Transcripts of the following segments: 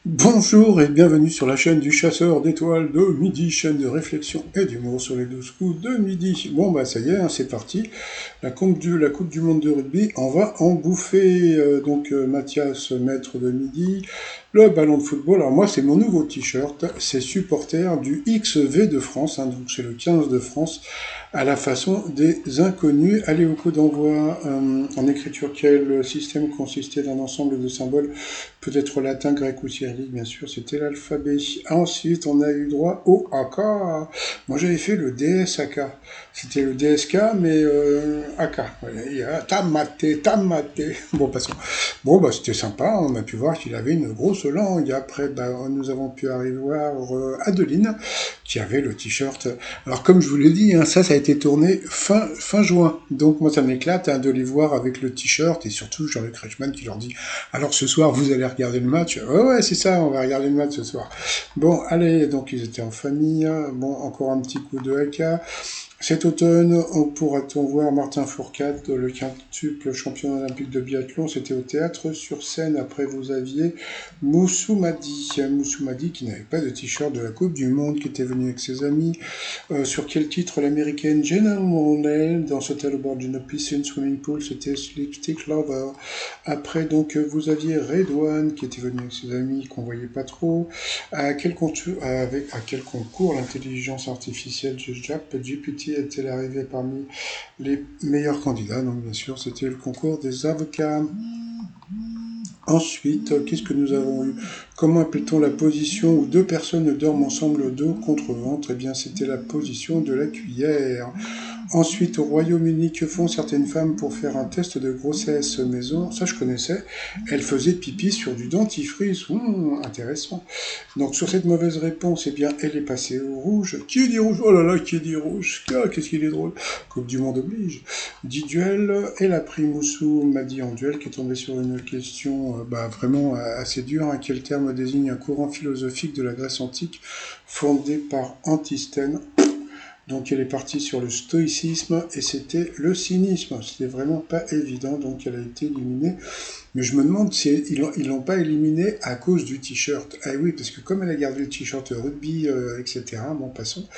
Bonjour et bienvenue sur la chaîne du chasseur d'étoiles de midi, chaîne de réflexion et d'humour sur les 12 coups de midi. Bon bah ça y est, hein, c'est parti. La coupe du monde de rugby, on va en bouffer. Mathias, maître de midi, le ballon de football. Alors moi c'est mon nouveau t-shirt, c'est supporter du XV de France, hein, donc c'est le 15 de France, à la façon des inconnus. Allez au coup d'envoi, en écriture quel système consistait d'un ensemble de symboles, peut-être latin, grec ou cyrillique, bien sûr, c'était l'alphabet. Ensuite, on a eu droit au AK. Moi, j'avais fait le DSAK. C'était le DSK, mais AK. Voilà, et, tamaté, tamaté. Bon, passons. Bon, bah, c'était sympa. On a pu voir qu'il avait une grosse langue. Après, bah, nous avons pu arriver voir Adeline, qui avait le t-shirt. Alors, comme je vous l'ai dit, hein, ça a été tourné fin juin. Donc, moi, ça m'éclate hein, de les voir avec le t-shirt et surtout Jean-Luc Reichmann qui leur dit alors ce soir, vous allez regarder le match. Ouais, c'est ça, on va regarder le match ce soir. Bon, allez, donc ils étaient en famille. Bon, encore un petit coup de haka. Cet automne, pourra-t-on voir Martin Fourcade, le quintuple champion olympique de biathlon. C'était au théâtre sur scène. Après, vous aviez Moussoumadi qui n'avait pas de t-shirt de la Coupe du Monde, qui était venu avec ses amis. Sur quel titre l'américaine Jenna Monell dansait-elle au bord d'une piscine swimming pool? C'était Lipstick Lover. Après, donc, vous aviez Redouane qui était venu avec ses amis, qu'on voyait pas trop. À quel concours l'intelligence artificielle GPT est-elle arrivée parmi les meilleurs candidats? Donc, bien sûr, c'était le concours des avocats. Ensuite, qu'est-ce que nous avons eu? Comment appelle-t-on la position où deux personnes dorment ensemble dos contre ventre? Eh bien, c'était la position de la cuillère. Ensuite, au Royaume-Uni, que font certaines femmes pour faire un test de grossesse maison? Ça, je connaissais. Elles faisaient pipi sur du dentifrice. Intéressant. Donc, sur cette mauvaise réponse, eh bien, elle est passée au rouge. Qui dit rouge? Oh là là, qui dit rouge? Qu'est-ce qu'il est drôle. Coupe du monde oblige. Dit duel. Elle a pris Moussou, m'a dit en duel, qui est tombé sur une question vraiment assez dure. Hein. Quel terme désigne un courant philosophique de la Grèce antique fondé par Antisthène? Donc elle est partie sur le stoïcisme et c'était le cynisme. C'était vraiment pas évident, donc elle a été éliminée. Mais je me demande si ils l'ont pas éliminé à cause du t-shirt. Ah oui, parce que comme elle a gardé le t-shirt rugby, etc. Bon, passons.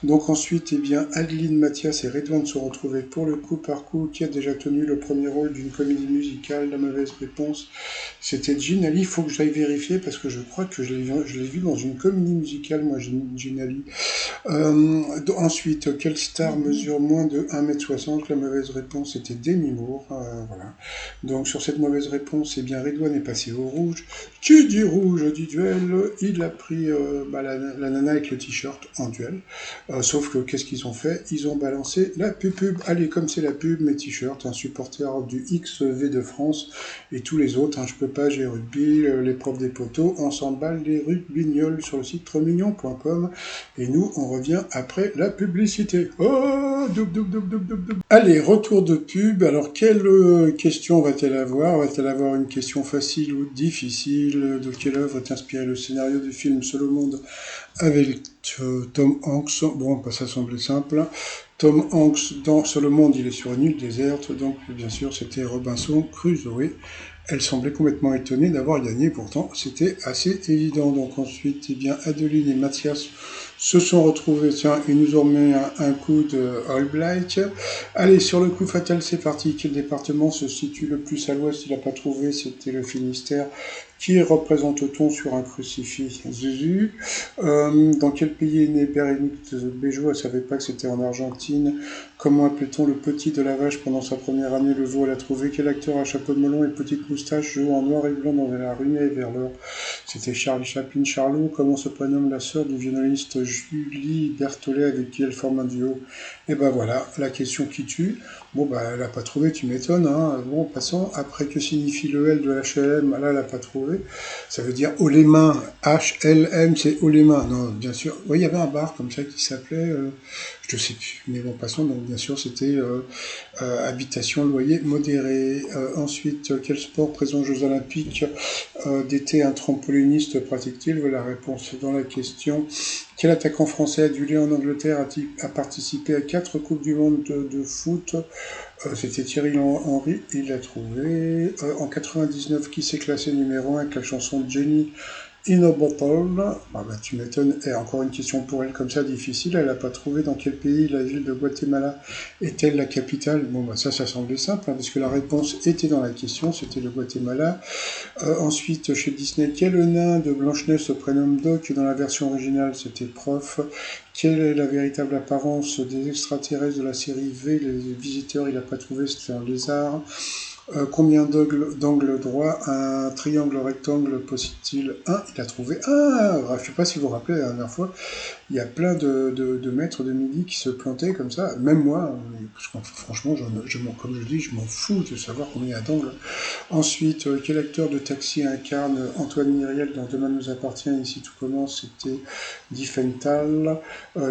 Donc ensuite, eh bien, Adeline, Mathias et Redouane sont retrouvés pour le coup par coup. Qui a déjà tenu le premier rôle d'une comédie musicale? La mauvaise réponse, c'était Ginali. Il faut que j'aille vérifier parce que je crois que je l'ai vu dans une comédie musicale, moi, Ginali. Ensuite, quelle star mesure moins de 1,60 m? La mauvaise réponse était Demi Moore. Voilà. Donc sur cette mauvaise réponse, eh bien Redouane est passé au rouge. Qui dit rouge dit duel. Il a pris la nana avec le t-shirt en duel. Sauf que qu'est-ce qu'ils ont fait? Ils ont balancé la pub. Allez, comme c'est la pub, mes t-shirts, un supporter du XV de France et tous les autres. Hein, je peux pas, j'ai rugby, l'épreuve des poteaux, on s'emballe les rugbignoles sur le site tremignon.com. Et nous, on revient après la publicité. Oh, Allez, retour de pub. Alors, quelle question va-t-elle avoir? Va-t-elle avoir une question facile ou difficile? De quelle œuvre est inspiré le scénario du film Seul au monde avec Tom Hanks? Bon, bah, ça semblait simple. Tom Hanks, dans Seul au monde, il est sur une île déserte. Donc, bien sûr, c'était Robinson Crusoe. Elle semblait complètement étonnée d'avoir gagné, pourtant c'était assez évident. Donc ensuite, eh bien, Adeline et Mathias se sont retrouvés. Tiens, ils nous ont mis un coup de All Black. Allez, sur le coup fatal, c'est parti. Quel département se situe le plus à l'ouest? Il n'a pas trouvé, c'était le Finistère. Qui représente-t-on sur un crucifix? Jésus. Dans quel pays est né Bérénice Bejo? Elle ne savait pas que c'était en Argentine. Comment appelait-on le petit de la vache pendant sa première année? Le jour où elle a trouvé. Quel acteur à chapeau de melon et petite moustache joue en noir et blanc dans la rumée vers l'heure? C'était Charlie Chaplin. Charlot. Comment se prénomme la sœur du violoniste Julie Berthollet avec qui elle forme un duo? Et ben voilà, la question qui tue. Bon, bah, elle n'a pas trouvé, tu m'étonnes. Hein. Bon, passons. Après, que signifie le L de HLM? Là, elle n'a pas trouvé. Ça veut dire haut les mains. HLM, c'est haut les mains. Non, bien sûr. Oui, il y avait un bar comme ça qui s'appelait, je ne sais plus. Mais bon, passons. Donc, bien sûr, c'était habitation, loyer modéré. Ensuite, quel sport présent aux Jeux Olympiques d'été un trampoliniste pratique-t-il? La réponse dans la question. Quel attaquant français adulé en Angleterre a participé à 4 Coupes du Monde de foot? C'était Thierry Henry, il l'a trouvé. En 99, qui s'est classé numéro 1 avec la chanson Jenny In a bottle. Ah bah, tu m'étonnes. Et encore une question pour elle comme ça, difficile. Elle n'a pas trouvé dans quel pays la ville de Guatemala est-elle la capitale. Bon, bah ça semblait simple, hein, parce que la réponse était dans la question, c'était le Guatemala. Ensuite, chez Disney, quel nain de Blanche-Neige se prénomme Doc dans la version originale? C'était Prof. Quelle est la véritable apparence des extraterrestres de la série V? Les visiteurs, il n'a pas trouvé, c'était un lézard. Combien d'angles droits un triangle rectangle possède-t-il? Un, il a trouvé un. Je ne sais pas si vous vous rappelez la dernière fois, il y a plein de maîtres de midi qui se plantaient comme ça, même moi, parce que franchement, comme je dis, je m'en fous de savoir combien il y a d'angles. Ensuite, quel acteur de Taxi incarne Antoine Myriel dans Demain nous appartient, ici tout commence? C'était Guy Fental.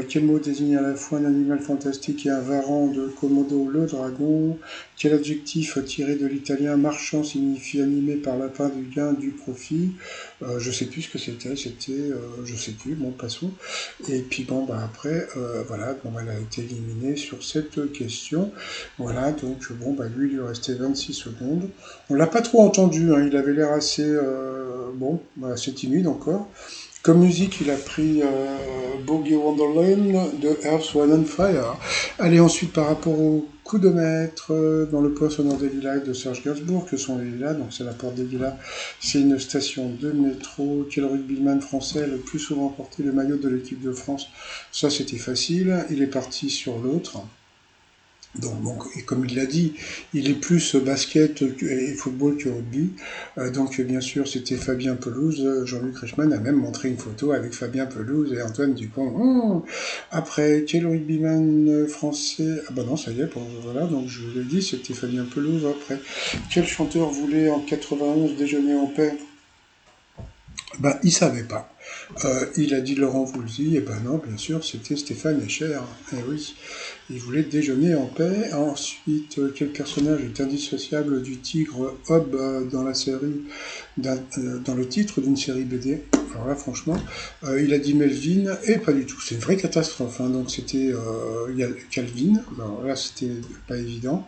Quel mot désigne à la fois un animal fantastique et un varan de Komodo le dragon? Quel adjectif tiré de l'italien marchand signifie animé par la fin du gain du profit? Je sais plus ce que c'était, je sais plus, bon, passons. Et puis bon, bah après, voilà, bon, elle a été éliminée sur cette question. Voilà, donc bon, bah lui, il lui restait 26 secondes. On l'a pas trop entendu, hein, il avait l'air assez, bon, bah, assez timide encore. Comme musique, il a pris Boogie Wonderland de Earth, Wind and Fire. Allez, ensuite, par rapport au coup de maître dans le poste sonore des Lilas de Serge Gainsbourg, que sont les Lilas, donc c'est la porte des Lilas, c'est une station de métro. Quel rugbyman français a le plus souvent porté le maillot de l'équipe de France? Ça, c'était facile. Il est parti sur l'autre. Donc, bon, et comme il l'a dit, il est plus basket et football que rugby. Donc, bien sûr, c'était Fabien Pelouse. Jean-Luc Reichmann a même montré une photo avec Fabien Pelouse et Antoine Dupont. Après, quel rugbyman français? Ah bah non, ça y est, bon, voilà, donc je vous l'ai dit, c'était Fabien Pelouse. Après, quel chanteur voulait en 91 déjeuner en paix? Ben, il savait pas. Il a dit Laurent Voulzy, et ben non, bien sûr, c'était Stéphane Echer. Eh oui, il voulait déjeuner en paix. Ensuite, quel personnage est indissociable du tigre Hob dans la série, dans le titre d'une série BD? Alors là, franchement, il a dit Melvin, et pas du tout. C'est une vraie catastrophe. Hein. Donc c'était Calvin. Alors là, c'était pas évident.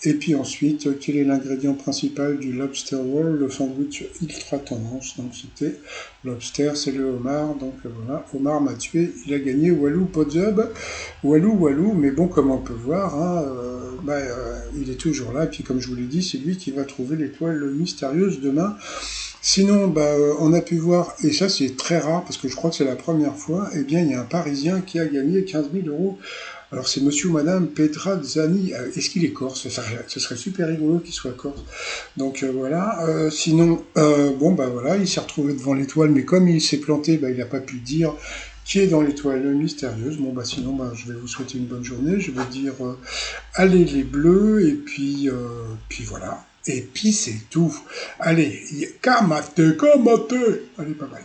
Et puis ensuite, quel est l'ingrédient principal du lobster roll, le sandwich ultra tendance? Donc c'était lobster, c'est le homard. Donc voilà, homard m'a tué, il a gagné. Walou Podjob, Walou. Mais bon, comme on peut voir, hein, il est toujours là. Et puis comme je vous l'ai dit, c'est lui qui va trouver l'étoile mystérieuse demain. Sinon, on a pu voir, et ça c'est très rare parce que je crois que c'est la première fois, eh bien il y a un Parisien qui a gagné 15 000 euros. Alors c'est monsieur ou madame Petrazzani. Est-ce qu'il est corse? Ce serait super rigolo qu'il soit corse. Donc voilà. Sinon, bon bah voilà, il s'est retrouvé devant l'étoile, mais comme il s'est planté, il n'a pas pu dire qui est dans l'étoile mystérieuse. Bon bah sinon, je vais vous souhaiter une bonne journée. Je vais dire allez les bleus, et puis voilà. Et puis c'est tout. Allez, kamate. Allez, bye bye.